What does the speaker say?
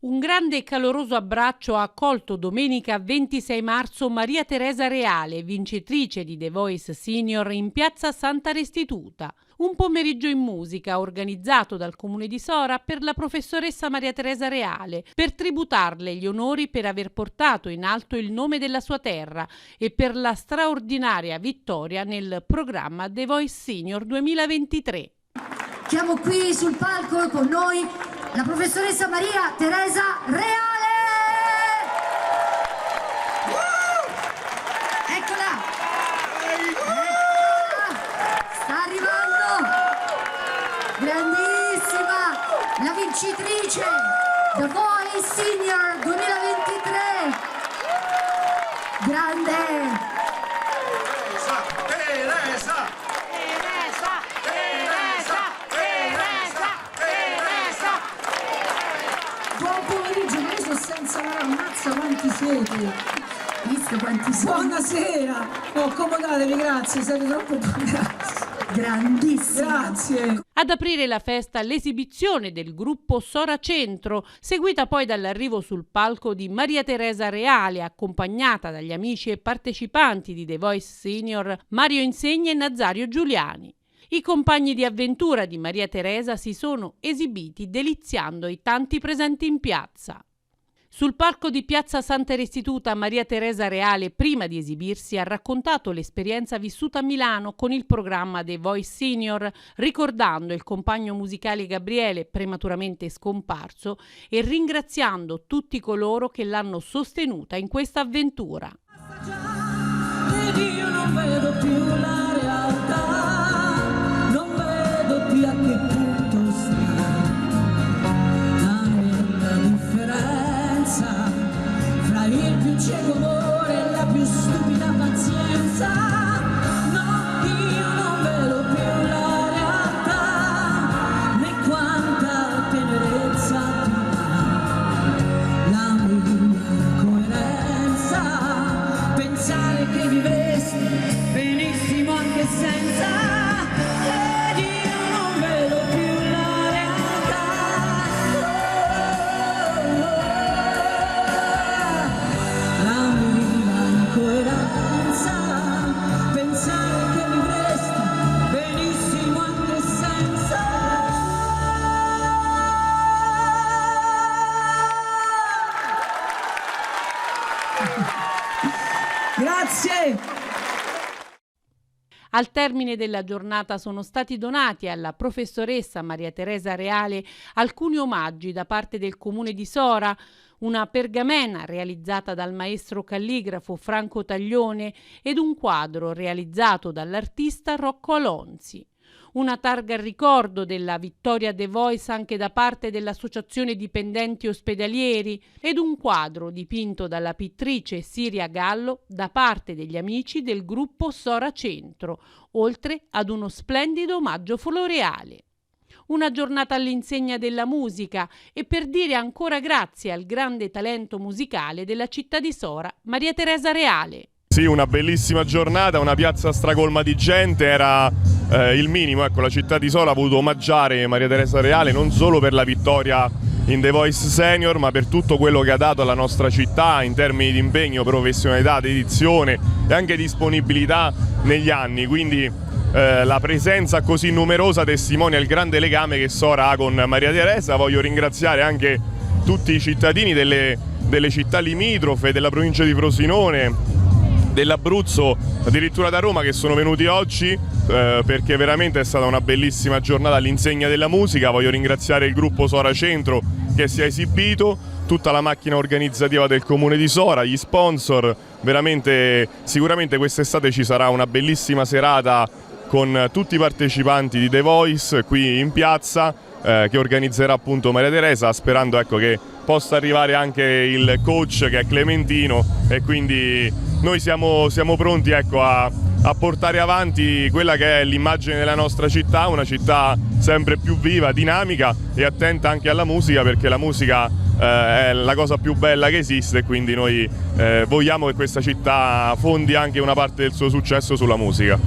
Un grande e caloroso abbraccio ha accolto domenica 26 marzo Maria Teresa Reale, vincitrice di The Voice Senior in piazza Santa Restituta. Un pomeriggio in musica organizzato dal Comune di Sora per la professoressa Maria Teresa Reale, per tributarle gli onori per aver portato in alto il nome della sua terra e per la straordinaria vittoria nel programma The Voice Senior 2023. Chiamo qui sul palco con noi la professoressa Maria Teresa Reale! Eccola! Sta arrivando! Grandissima! La vincitrice The Voice Senior 2023! Grande! Senza la ammazza quanti siete! Visto quanti siete? Buonasera! Accomodatevi, grazie, siete troppo buoni. Grandissimo! Grazie! Ad aprire la festa l'esibizione del gruppo Sora Centro, seguita poi dall'arrivo sul palco di Maria Teresa Reale, accompagnata dagli amici e partecipanti di The Voice Senior Mario Insegna e Nazario Giuliani. I compagni di avventura di Maria Teresa si sono esibiti deliziando i tanti presenti in piazza. Sul palco di piazza Santa Restituta, Maria Teresa Reale, prima di esibirsi, ha raccontato l'esperienza vissuta a Milano con il programma The Voice Senior, ricordando il compagno musicale Gabriele, prematuramente scomparso, e ringraziando tutti coloro che l'hanno sostenuta in questa avventura. Ed io non vedo più la realtà, non vedo più a che punto sta la mia differenza fra il più cieco amore e la più stupida pazienza. No, io non vedo più la realtà, né quanta tenerezza ti dà la mia coerenza. Pensare che vivresti benissimo anche senza. Ed io non vedo più la realtà. La mia incoerenza. Pensare che vivresti benissimo anche senza. Grazie! Al termine della giornata sono stati donati alla professoressa Maria Teresa Reale alcuni omaggi da parte del Comune di Sora, una pergamena realizzata dal maestro calligrafo Franco Taglione ed un quadro realizzato dall'artista Rocco Alonzi. Una targa al ricordo della vittoria The Voice anche da parte dell'Associazione Dipendenti Ospedalieri ed un quadro dipinto dalla pittrice Siria Gallo da parte degli amici del gruppo Sora Centro, oltre ad uno splendido omaggio floreale. Una giornata all'insegna della musica e per dire ancora grazie al grande talento musicale della città di Sora, Maria Teresa Reale. Sì, una bellissima giornata, una piazza stracolma di gente, era il minimo, ecco, la città di Sora ha voluto omaggiare Maria Teresa Reale non solo per la vittoria in The Voice Senior, ma per tutto quello che ha dato alla nostra città in termini di impegno, professionalità, dedizione e anche disponibilità negli anni, quindi la presenza così numerosa testimonia il grande legame che Sora ha con Maria Teresa. Voglio ringraziare anche tutti i cittadini delle città limitrofe, della provincia di Frosinone, dell'Abruzzo, addirittura da Roma, che sono venuti oggi perché veramente è stata una bellissima giornata all'insegna della musica. Voglio ringraziare il gruppo Sora Centro che si è esibito, tutta la macchina organizzativa del Comune di Sora, gli sponsor. Veramente, sicuramente quest'estate ci sarà una bellissima serata con tutti i partecipanti di The Voice qui in piazza, che organizzerà appunto Maria Teresa, sperando, ecco, che possa arrivare anche il coach che è Clementino, e quindi noi siamo pronti, ecco, a portare avanti quella che è l'immagine della nostra città, una città sempre più viva, dinamica e attenta anche alla musica, perché la musica è la cosa più bella che esiste, e quindi noi vogliamo che questa città fondi anche una parte del suo successo sulla musica.